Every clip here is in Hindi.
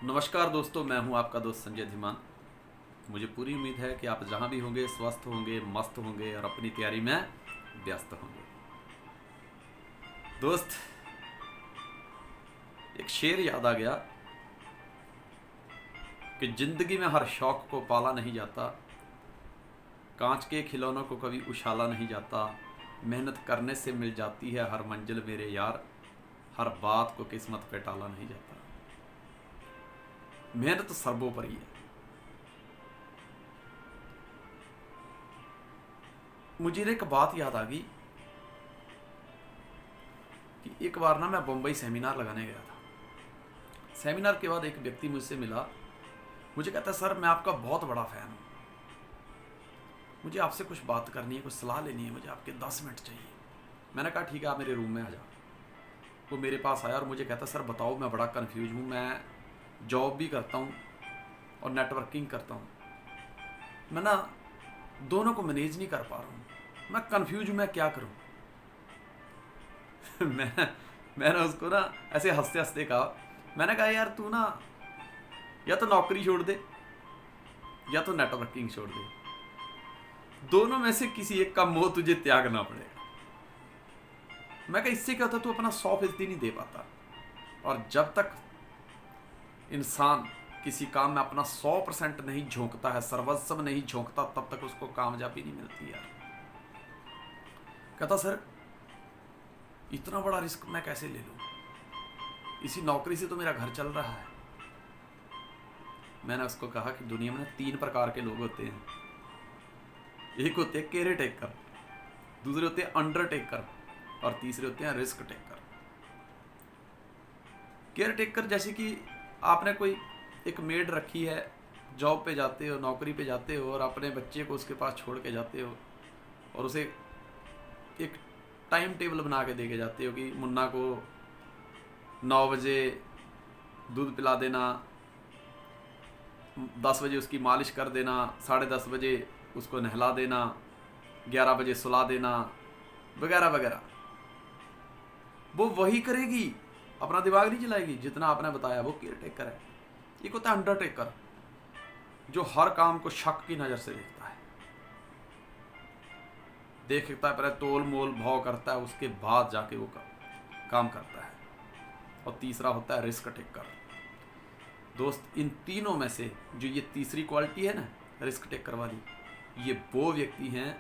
नमस्कार दोस्तों, मैं हूं आपका दोस्त संजय धीमान। मुझे पूरी उम्मीद है कि आप जहां भी होंगे स्वस्थ होंगे, मस्त होंगे और अपनी तैयारी में व्यस्त होंगे। दोस्त, एक शेर याद आ गया कि जिंदगी में हर शौक को पाला नहीं जाता, कांच के खिलौनों को कभी उछाला नहीं जाता, मेहनत करने से मिल जाती है हर मंजिल मेरे यार, हर बात को किस्मत पे टाला नहीं जाता। मेहनत तो सर्वोपरि है। मुझे एक बात याद आ गई कि एक बार ना मैं बम्बई सेमिनार लगाने गया था। सेमिनार के बाद एक व्यक्ति मुझसे मिला। मुझे कहता, सर मैं आपका बहुत बड़ा फ़ैन हूँ, मुझे आपसे कुछ बात करनी है, कुछ सलाह लेनी है, मुझे आपके 10 मिनट चाहिए। मैंने कहा ठीक है, आप मेरे रूम में आ जाओ। वो मेरे पास आया और मुझे कहता, सर बताओ, मैं बड़ा कन्फ्यूज हूँ, मैं जॉब भी करता हूँ और नेटवर्किंग करता हूँ, मैं ना दोनों को मैनेज नहीं कर पा रहा हूँ, मैं कन्फ्यूज हूँ, मैं क्या करूँ। मैं मैंने उसको ना ऐसे हंसते हंसते कहा, मैंने कहा यार तू ना या तो नौकरी छोड़ दे या तो नेटवर्किंग छोड़ दे, दोनों में से किसी एक का मोह तुझे त्यागना पड़ेगा। मैं कहा इससे क्या होता, तू अपना 100% नहीं दे पाता, और जब तक इंसान किसी काम में अपना 100% नहीं झोंकता है, सर्वस्व नहीं झोंकता, तब तक उसको कामयाबी नहीं मिलती यार। कहता सर इतना बड़ा रिस्क मैं कैसे ले लूँ, इसी नौकरी से तो मेरा घर चल रहा है। मैंने उसको कहा कि दुनिया में 3 प्रकार के लोग होते हैं। एक होते हैं केयर टेकर, दूसरे होते हैं अंडरटेकर, और तीसरे होते हैं रिस्क टेकर। केयर टेकर जैसे कि आपने कोई एक मेड रखी है, जॉब पे जाते हो, नौकरी पे जाते हो, और अपने बच्चे को उसके पास छोड़ के जाते हो, और उसे एक टाइम टेबल बना के दे के जाते हो कि मुन्ना को 9 बजे दूध पिला देना, 10 बजे उसकी मालिश कर देना, 10:30 बजे उसको नहला देना, 11 बजे सुला देना, वगैरह वगैरह। वो वही करेगी, अपना दिमाग नहीं चलाएगी जितना आपने बताया। वो केयर टेकर है। एक होता है अंडरटेकर, जो हर काम को शक की नज़र से देखता है, देखता है, पहले तोल मोल भाव करता है, उसके बाद जाके वो काम करता है। और तीसरा होता है रिस्क टेकर। दोस्त, इन तीनों में से जो ये तीसरी क्वालिटी है ना, रिस्क टेकर वाली, ये वो व्यक्ति हैं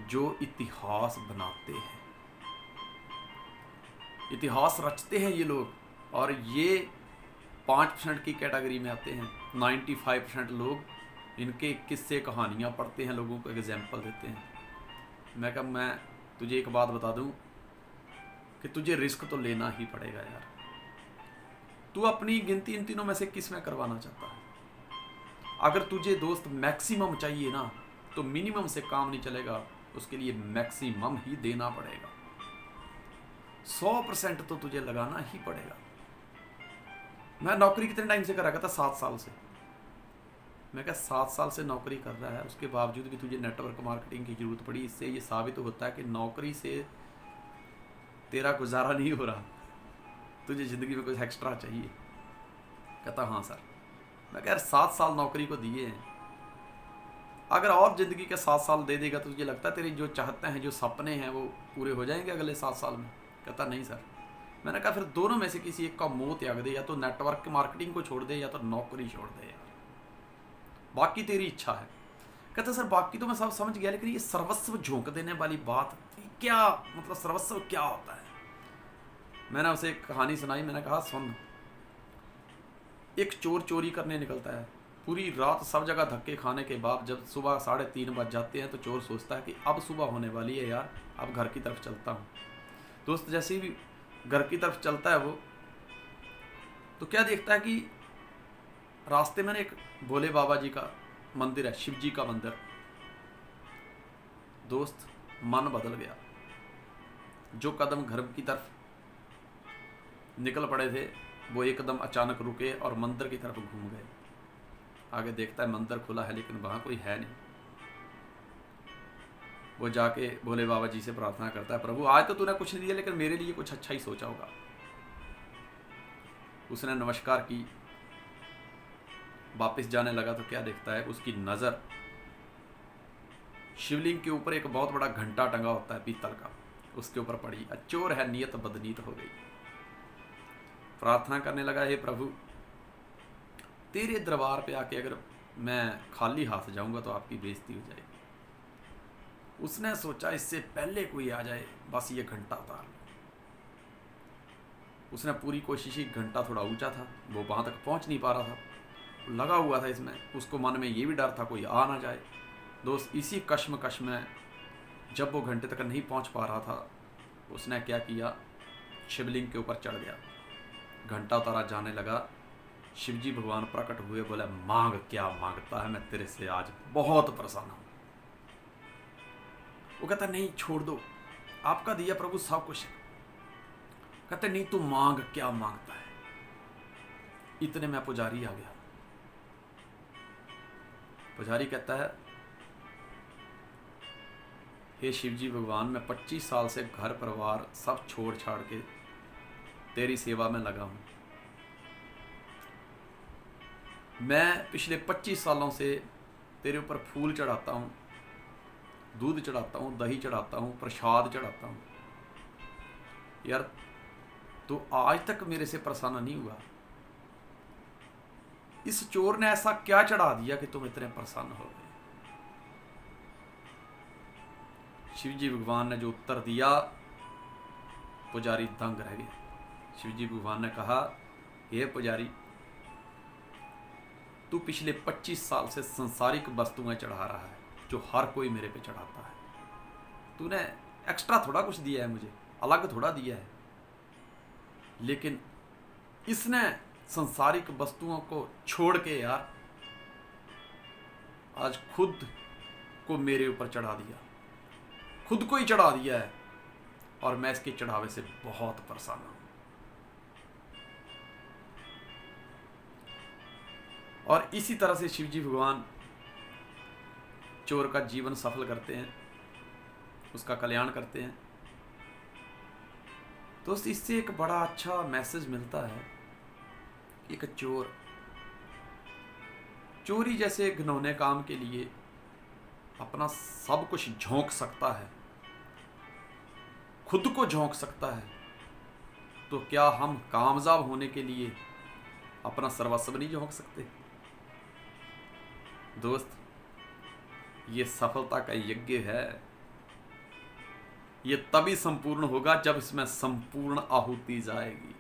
जो इतिहास बनाते हैं, इतिहास रचते हैं ये लोग। और ये 5% की कैटेगरी में आते हैं। 95% लोग इनके किस्से कहानियाँ पढ़ते हैं, लोगों को एग्जाम्पल देते हैं। मैं कहा मैं तुझे एक बात बता दूं कि तुझे रिस्क तो लेना ही पड़ेगा यार। तू अपनी गिनती इन तीनों में से किस में करवाना चाहता है? अगर तुझे दोस्त मैक्सिमम चाहिए ना, तो मिनिमम से काम नहीं चलेगा, उसके लिए मैक्सिमम ही देना पड़ेगा। 100% तो तुझे लगाना ही पड़ेगा। मैं नौकरी कितने टाइम से कर रहा था? 7 साल से। मैं क्या 7 साल से नौकरी कर रहा है, उसके बावजूद भी तुझे नेटवर्क मार्केटिंग की ज़रूरत पड़ी। इससे ये साबित होता है कि नौकरी से तेरा गुजारा नहीं हो रहा, तुझे ज़िंदगी में कुछ एक्स्ट्रा चाहिए। कहता हाँ सर। मैं कह 7 साल नौकरी को दिए हैं, अगर और ज़िंदगी के 7 साल दे देगा तो तुझे लगता है तेरी जो चाहते हैं, जो सपने हैं, वो पूरे हो जाएंगे अगले 7 साल में? कहता नहीं सर। मैंने कहा फिर दोनों में से किसी एक का मोह त्याग दे, या तो नेटवर्क मार्केटिंग को छोड़ दे या तो नौकरी छोड़ दे यार, बाकी तेरी इच्छा है। कहते सर बाकी तो मैं सब समझ गया, लेकिन ये सर्वस्व झोंक देने वाली बात क्या, मतलब सर्वस्व क्या होता है? मैंने उसे एक कहानी सुनाई। मैंने कहा सुन, एक चोर चोरी करने निकलता है, पूरी रात सब जगह धक्के खाने के बाद जब सुबह 3:30 बज जाते हैं तो चोर सोचता है कि अब सुबह होने वाली है यार, अब घर की तरफ चलता हूँ। दोस्त, जैसे ही घर की तरफ चलता है वो, तो क्या देखता है कि रास्ते में एक भोले बाबा जी का मंदिर है, शिव जी का मंदिर। दोस्त, मन बदल गया। जो कदम घर की तरफ निकल पड़े थे, वो एकदम अचानक रुके और मंदिर की तरफ घूम गए। आगे देखता है मंदिर खुला है, लेकिन वहाँ कोई है नहीं। वो जाके भोले बाबा जी से प्रार्थना करता है, प्रभु आज तो तूने कुछ नहीं दिया, लेकिन मेरे लिए कुछ अच्छा ही सोचा होगा। उसने नमस्कार की, वापस जाने लगा तो क्या देखता है, उसकी नज़र शिवलिंग के ऊपर एक बहुत बड़ा घंटा टंगा होता है पीतल का, उसके ऊपर पड़ी। अचोर है नियत बदनीत हो गई। प्रार्थना करने लगा, हे प्रभु, तेरे दरबार पे आके अगर मैं खाली हाथ जाऊंगा तो आपकी बेइज्जती हो जाएगी। उसने सोचा इससे पहले कोई आ जाए बस ये घंटा उतार लो। उसने पूरी कोशिश की, घंटा थोड़ा ऊंचा था, वो वहाँ तक पहुँच नहीं पा रहा था, लगा हुआ था इसमें। उसको मन में ये भी डर था कोई आ ना जाए। दोस्त, इसी कश्मकश में जब वो घंटे तक नहीं पहुँच पा रहा था, उसने क्या किया, शिवलिंग के ऊपर चढ़ गया, घंटा उतारा जाने लगा। शिवजी भगवान प्रकट हुए, बोले मांग क्या मांगता है, मैं तेरे से आज बहुत प्रसन्न हूँ। वो कहता नहीं छोड़ दो, आपका दिया प्रभु सब कुछ है। कहते नहीं तू मांग क्या मांगता है। इतने में पुजारी आ गया। पुजारी कहता है, हे शिवजी भगवान, मैं 25 साल से घर परिवार सब छोड़ छाड़ के तेरी सेवा में लगा हूँ। मैं पिछले 25 सालों से तेरे ऊपर फूल चढ़ाता हूँ, दूध चढ़ाता हूँ, दही चढ़ाता हूँ, प्रसाद चढ़ाता हूँ। यार तो आज तक मेरे से प्रसन्न नहीं हुआ। इस चोर ने ऐसा क्या चढ़ा दिया कि तुम इतने प्रसन्न हो गए। शिवजी भगवान ने जो उत्तर दिया, पुजारी दंग रह गया। शिवजी भगवान ने कहा, हे पुजारी, तू पिछले 25 साल से संसारिक वस्तुएं चढ़ा रहा है जो हर कोई मेरे पे चढ़ाता है। तूने एक्स्ट्रा थोड़ा कुछ दिया है मुझे, अलग थोड़ा दिया है। लेकिन इसने संसारिक वस्तुओं को छोड़ के यार आज खुद को मेरे ऊपर चढ़ा दिया, खुद को ही चढ़ा दिया है, और मैं इसके चढ़ावे से बहुत परेशान हूं। और इसी तरह से शिवजी भगवान चोर का जीवन सफल करते हैं, उसका कल्याण करते हैं। दोस्त, इससे एक बड़ा अच्छा मैसेज मिलता है। एक चोर चोरी जैसे घिनौने काम के लिए अपना सब कुछ झोंक सकता है, खुद को झोंक सकता है, तो क्या हम कामयाब होने के लिए अपना सर्वस्व नहीं झोंक सकते? दोस्त, ये सफलता का यज्ञ है। ये तभी संपूर्ण होगा जब इसमें संपूर्ण आहुति जाएगी।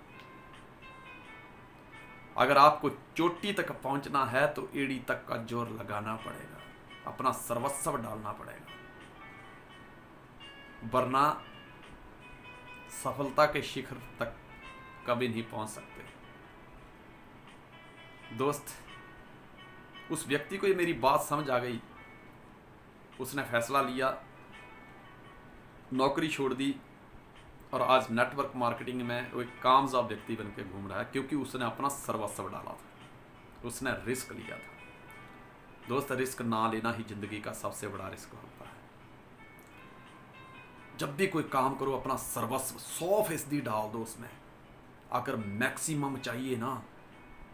अगर आपको चोटी तक पहुंचना है तो एड़ी तक का जोर लगाना पड़ेगा, अपना सर्वस्व डालना पड़ेगा, वरना सफलता के शिखर तक कभी नहीं पहुंच सकते। दोस्त, उस व्यक्ति को ये मेरी बात समझ आ गई। उसने फैसला लिया, नौकरी छोड़ दी, और आज नेटवर्क मार्केटिंग में वो एक कामयाब व्यक्ति बनकर घूम रहा है, क्योंकि उसने अपना सर्वस्व डाला था, उसने रिस्क लिया था। दोस्त, रिस्क ना लेना ही जिंदगी का सबसे बड़ा रिस्क होता है। जब भी कोई काम करो अपना सर्वस्व 100% डाल दो उसमें। अगर मैक्सिमम चाहिए ना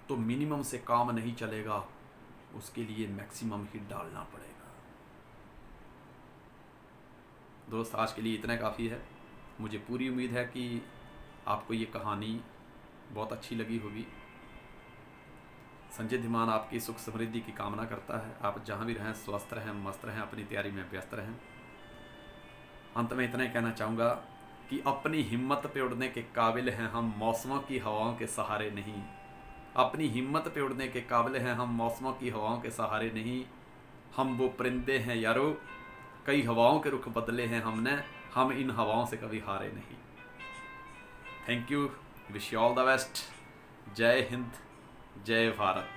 तो मिनिमम से काम नहीं चलेगा, उसके लिए मैक्सिमम ही डालना पड़ेगा। दोस्त, आज के लिए इतना काफ़ी है। मुझे पूरी उम्मीद है कि आपको ये कहानी बहुत अच्छी लगी होगी। संजय धीमान आपकी सुख समृद्धि की कामना करता है। आप जहाँ भी रहें स्वस्थ रहें, मस्त रहें, अपनी तैयारी में व्यस्त रहें। अंत में इतना ही कहना चाहूँगा कि अपनी हिम्मत पे उड़ने के काबिल हैं हम, मौसमों की हवाओं के सहारे नहीं। अपनी हिम्मत पे उड़ने के काबिल हैं हम, मौसमों की हवाओं के सहारे नहीं। हम वो परिंदे हैं यारो, कई हवाओं के रुख बदले हैं हमने, हम इन हवाओं से कभी हारे नहीं। Thank you, wish you all the best. जय हिंद, जय भारत।